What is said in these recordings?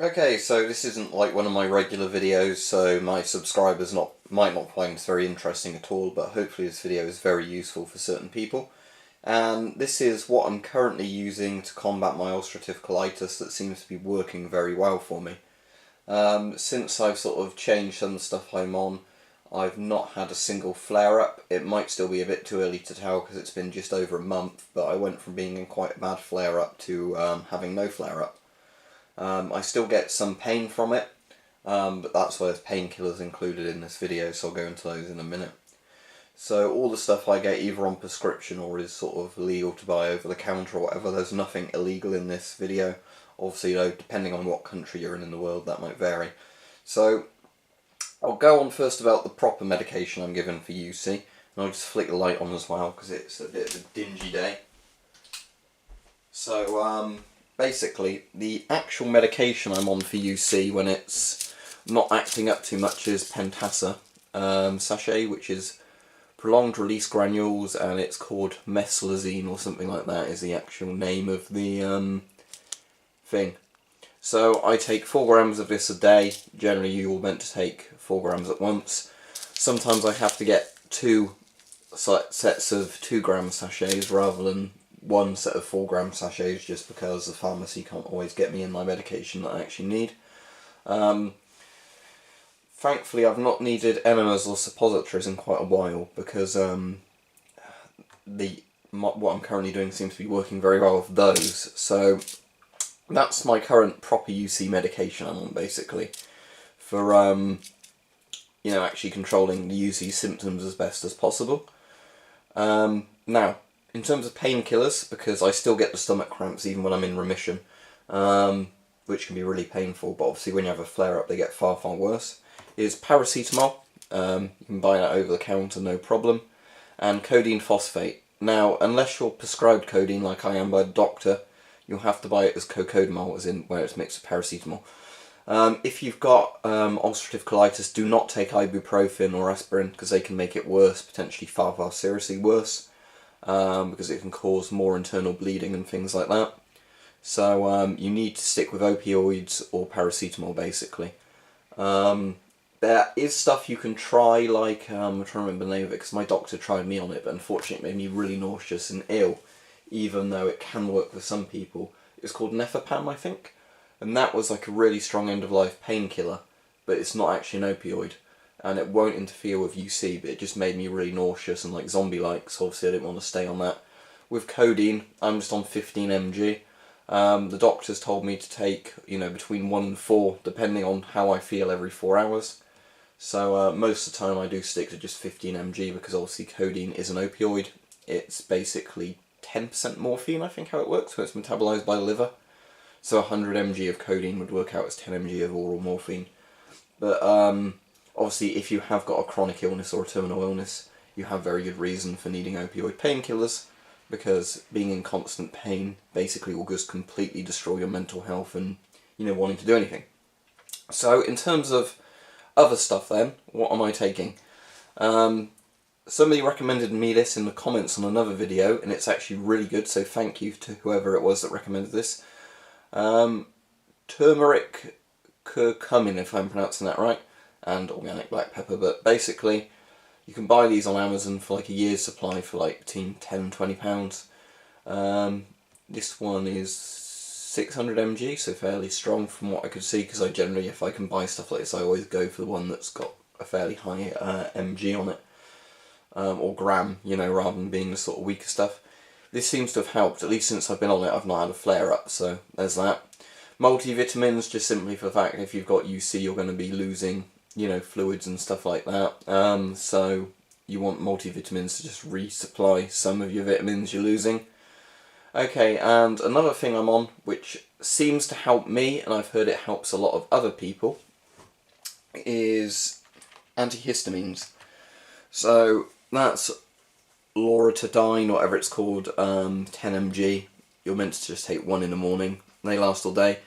Okay, so this isn't like one of my regular videos, so my subscribers might not find this very interesting at all, but hopefully this video is very useful for certain people. And this is what I'm currently using to combat my ulcerative colitis that seems to be working very well for me. Since I've sort of changed some of the stuff I'm on, I've not had a single flare-up. It might still be a bit too early to tell because it's been just over a month, but I went from being in quite a bad flare-up to having no flare-up. I still get some pain from it, but that's why there's painkillers included in this video, so I'll go into those in a minute. So all the stuff I get either on prescription or is sort of legal to buy over the counter or whatever, there's nothing illegal in this video. Obviously though, depending on what country you're in the world, that might vary. So I'll go on first about the proper medication I'm given for UC, and I'll just flick the light on as well because it's a bit of a dingy day. So basically, the actual medication I'm on for UC when it's not acting up too much is Pentasa sachet, which is prolonged release granules, and it's called mesalamine or something like that is the actual name of the thing. So I take 4 grams of this a day. Generally you're meant to take 4 grams at once. Sometimes I have to get 2 sets of 2 gram sachets rather than 1 set of 4 gram sachets, just because the pharmacy can't always get me in my medication that I actually need. Thankfully I've not needed enemas or suppositories in quite a while because what I'm currently doing seems to be working very well with those. So that's my current proper UC medication I'm on, basically, for actually controlling the UC symptoms as best as possible. Now, in terms of painkillers, because I still get the stomach cramps even when I'm in remission, which can be really painful, but obviously when you have a flare-up they get far, far worse, is paracetamol. You can buy that over the counter, no problem, and codeine phosphate. Now, unless you're prescribed codeine like I am by the doctor, you'll have to buy it as cocodamol, as in where it's mixed with paracetamol. If you've got ulcerative colitis, do not take ibuprofen or aspirin because they can make it worse, potentially far, far seriously worse. Because it can cause more internal bleeding and things like that. So you need to stick with opioids or paracetamol, basically. There is stuff you can try, like, I'm trying to remember the name of it because my doctor tried me on it, but unfortunately it made me really nauseous and ill, even though it can work for some people. It's called Nefapam, I think, and that was like a really strong end-of-life painkiller, but it's not actually an opioid. And it won't interfere with UC, but it just made me really nauseous and like zombie-like, so obviously I didn't want to stay on that. With codeine, I'm just on 15 mg. The doctors told me to take, between 1 and 4, depending on how I feel every 4 hours. So most of the time I do stick to just 15 mg because obviously codeine is an opioid. It's basically 10% morphine, I think how it works, when it's metabolised by the liver. So 100 mg of codeine would work out as 10 mg of oral morphine. But obviously, if you have got a chronic illness or a terminal illness, you have very good reason for needing opioid painkillers, because being in constant pain basically will just completely destroy your mental health and, wanting to do anything. So, in terms of other stuff then, what am I taking? Somebody recommended me this in the comments on another video, and it's actually really good, so thank you to whoever it was that recommended this. Turmeric curcumin, if I'm pronouncing that right, and organic black pepper, but basically you can buy these on Amazon for like a year's supply for like between £10 and £20. This one is 600 mg, so fairly strong from what I could see, because I generally, if I can buy stuff like this, I always go for the one that's got a fairly high mg on it, or gram, rather than being the sort of weaker stuff. This seems to have helped, at least since I've been on it. I've not had a flare-up, so there's that. Multivitamins, just simply for the fact that if you've got UC you're going to be losing fluids and stuff like that, so you want multivitamins to just resupply some of your vitamins you're losing. Okay, and another thing I'm on, which seems to help me, and I've heard it helps a lot of other people, is antihistamines. So that's loratadine, whatever it's called, 10 mg. You're meant to just take 1 in the morning. They last all day.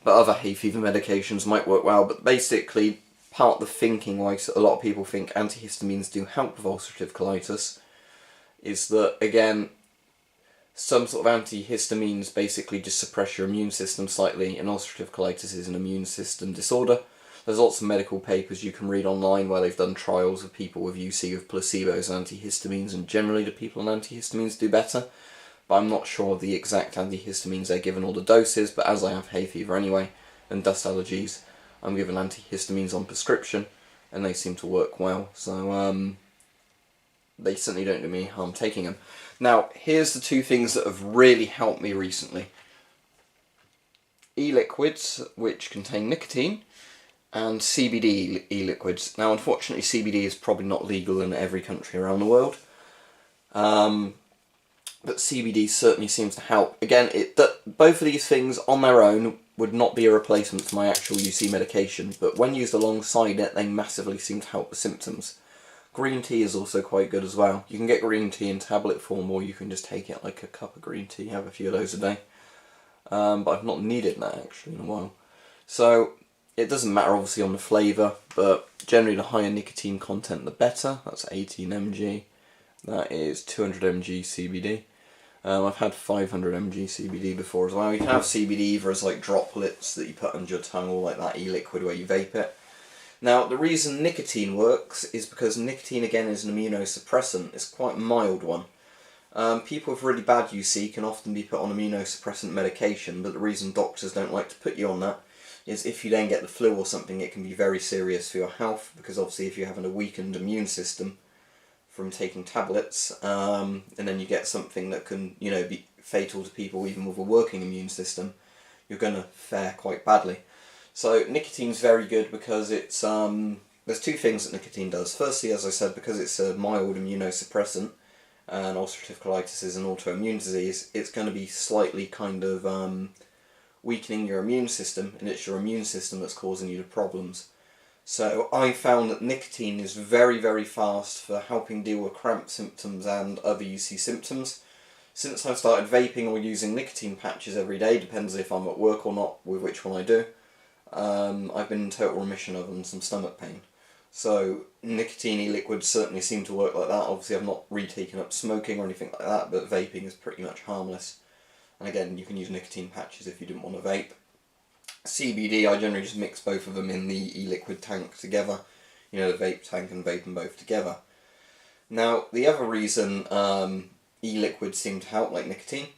But other hay fever medications might work well, but basically part of the thinking why a lot of people think antihistamines do help with ulcerative colitis is that, again, Some sort of antihistamines basically just suppress your immune system slightly, and ulcerative colitis is an immune system disorder. There's lots of medical papers you can read online where they've done trials of people with UC with placebos and antihistamines, and generally the people on antihistamines do better. But I'm not sure of the exact antihistamines they're given or the doses, but as I have hay fever anyway, and dust allergies, I'm given antihistamines on prescription, and they seem to work well, so they certainly don't do me harm taking them. Now, here's the two things that have really helped me recently. E-liquids, which contain nicotine, and CBD e-liquids. Now, unfortunately, CBD is probably not legal in every country around the world, but CBD certainly seems to help. Again, both of these things on their own would not be a replacement for my actual UC medication, but when used alongside it, they massively seem to help the symptoms. Green tea is also quite good as well. You can get green tea in tablet form, or you can just take it like a cup of green tea, have a few of those a day. But I've not needed that actually in a while. So it doesn't matter obviously on the flavour, but generally the higher nicotine content the better. That's 18 mg. That is 200 mg CBD. I've had 500 mg CBD before as well. You can have CBD either as like droplets that you put under your tongue, or like that e-liquid where you vape it. Now, the reason nicotine works is because nicotine, again, is an immunosuppressant. It's quite a mild one. People with really bad UC can often be put on immunosuppressant medication, but the reason doctors don't like to put you on that is if you then get the flu or something, it can be very serious for your health, because obviously if you're having a weakened immune system from taking tablets, and then you get something that can, be fatal to people even with a working immune system, you're going to fare quite badly. So nicotine's very good because it's there's two things that nicotine does. Firstly, as I said, because it's a mild immunosuppressant, and ulcerative colitis is an autoimmune disease, it's going to be slightly kind of weakening your immune system, and it's your immune system that's causing you the problems. So I found that nicotine is very, very fast for helping deal with cramp symptoms and other UC symptoms. Since I started vaping or using nicotine patches every day, depends if I'm at work or not, with which one I do, I've been in total remission other than some stomach pain. So nicotine e-liquids certainly seem to work like that. Obviously I've not retaken up smoking or anything like that, but vaping is pretty much harmless. And again, you can use nicotine patches if you didn't want to vape. CBD, I generally just mix both of them in the e-liquid tank together. The vape tank, and vape them both together. Now, the other reason e-liquids seem to help like nicotine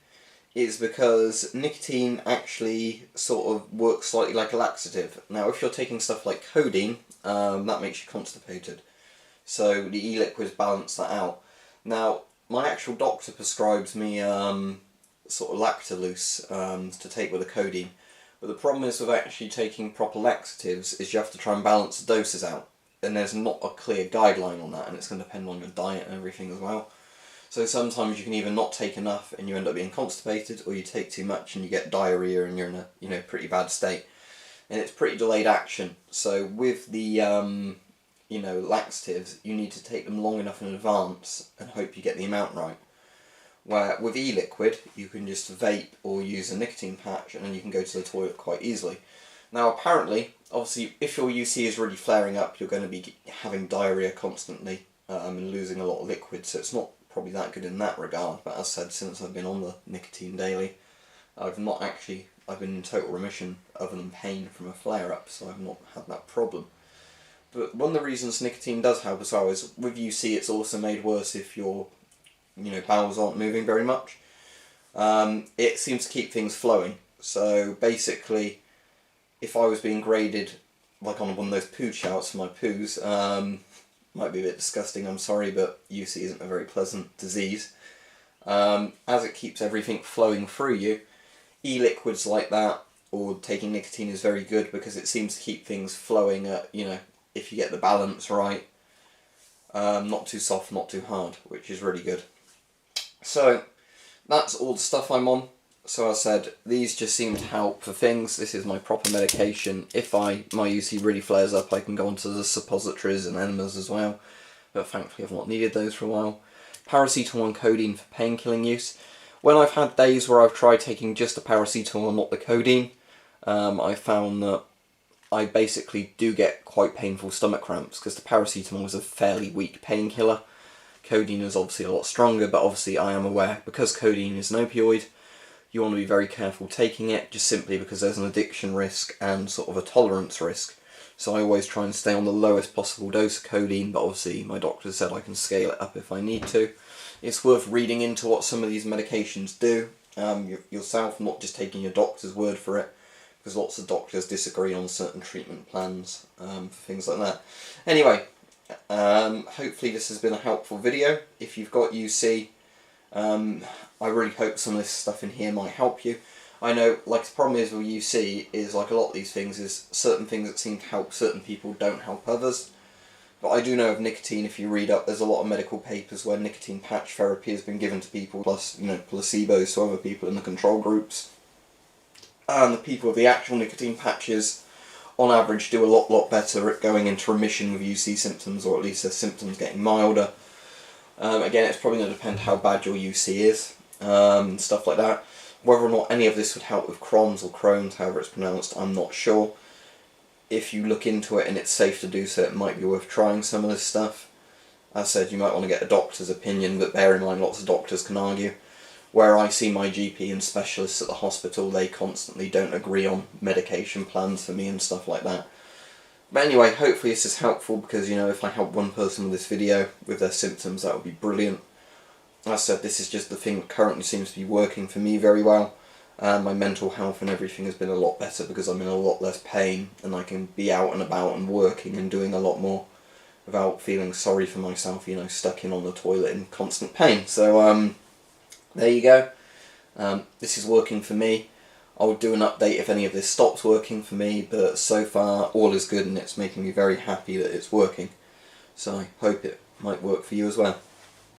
is because nicotine actually sort of works slightly like a laxative. Now, if you're taking stuff like codeine, that makes you constipated. So the e-liquids balance that out. Now, my actual doctor prescribes me sort of Lactulose to take with the codeine. But the problem is with actually taking proper laxatives is you have to try and balance the doses out. And there's not a clear guideline on that, and it's going to depend on your diet and everything as well. So sometimes you can either not take enough and you end up being constipated, or you take too much and you get diarrhea and you're in a pretty bad state. And it's pretty delayed action. So with the laxatives, you need to take them long enough in advance and hope you get the amount right. Where with e-liquid, you can just vape or use a nicotine patch, and then you can go to the toilet quite easily. Now apparently, obviously, if your UC is really flaring up, you're going to be having diarrhea constantly and losing a lot of liquid, so it's not probably that good in that regard. But as I said, since I've been on the nicotine daily, I've been in total remission other than pain from a flare-up, so I've not had that problem. But one of the reasons nicotine does help as well is with UC, it's also made worse if your bowels aren't moving very much. It seems to keep things flowing. So basically, if I was being graded like on one of those poo charts for my poos, might be a bit disgusting, I'm sorry, but UC isn't a very pleasant disease. As it keeps everything flowing through you, e-liquids like that, or taking nicotine, is very good because it seems to keep things flowing at, if you get the balance right. Not too soft, not too hard, which is really good. So, that's all the stuff I'm on. So as I said, these just seem to help for things. This is my proper medication. If my UC really flares up, I can go onto the suppositories and enemas as well. But thankfully I've not needed those for a while. Paracetamol and codeine for painkilling use. When I've had days where I've tried taking just the paracetamol and not the codeine, I found that I basically do get quite painful stomach cramps, because the paracetamol is a fairly weak painkiller. Codeine is obviously a lot stronger, but obviously I am aware, because codeine is an opioid, you want to be very careful taking it, just simply because there's an addiction risk and sort of a tolerance risk. So I always try and stay on the lowest possible dose of codeine, but obviously my doctor said I can scale it up if I need to. It's worth reading into what some of these medications do yourself, not just taking your doctor's word for it, because lots of doctors disagree on certain treatment plans for things like that. Anyway, hopefully this has been a helpful video. If you've got UC, I really hope some of this stuff in here might help you. I know, like, the problem is with UC is, like a lot of these things, is certain things that seem to help certain people don't help others. But I do know of nicotine, if you read up, there's a lot of medical papers where nicotine patch therapy has been given to people, plus, you know, placebos to other people in the control groups. And the people with the actual nicotine patches, on average, do a lot better at going into remission with UC symptoms, or at least their symptoms getting milder. Again, it's probably going to depend how bad your UC is, and stuff like that. Whether or not any of this would help with Crohn's or Crohn's, however it's pronounced, I'm not sure. If you look into it and it's safe to do so, it might be worth trying some of this stuff. As I said, you might want to get a doctor's opinion, but bear in mind lots of doctors can argue. Where I see my GP and specialists at the hospital, they constantly don't agree on medication plans for me and stuff like that. But anyway, hopefully this is helpful, because, you know, if I help one person with this video with their symptoms, that would be brilliant. As I said, this is just the thing that currently seems to be working for me very well. My mental health and everything has been a lot better because I'm in a lot less pain, and I can be out and about and working and doing a lot more without feeling sorry for myself, you know, stuck in on the toilet in constant pain. So, there you go. This is working for me. I'll do an update if any of this stops working for me, but so far all is good and it's making me very happy that it's working. So I hope it might work for you as well.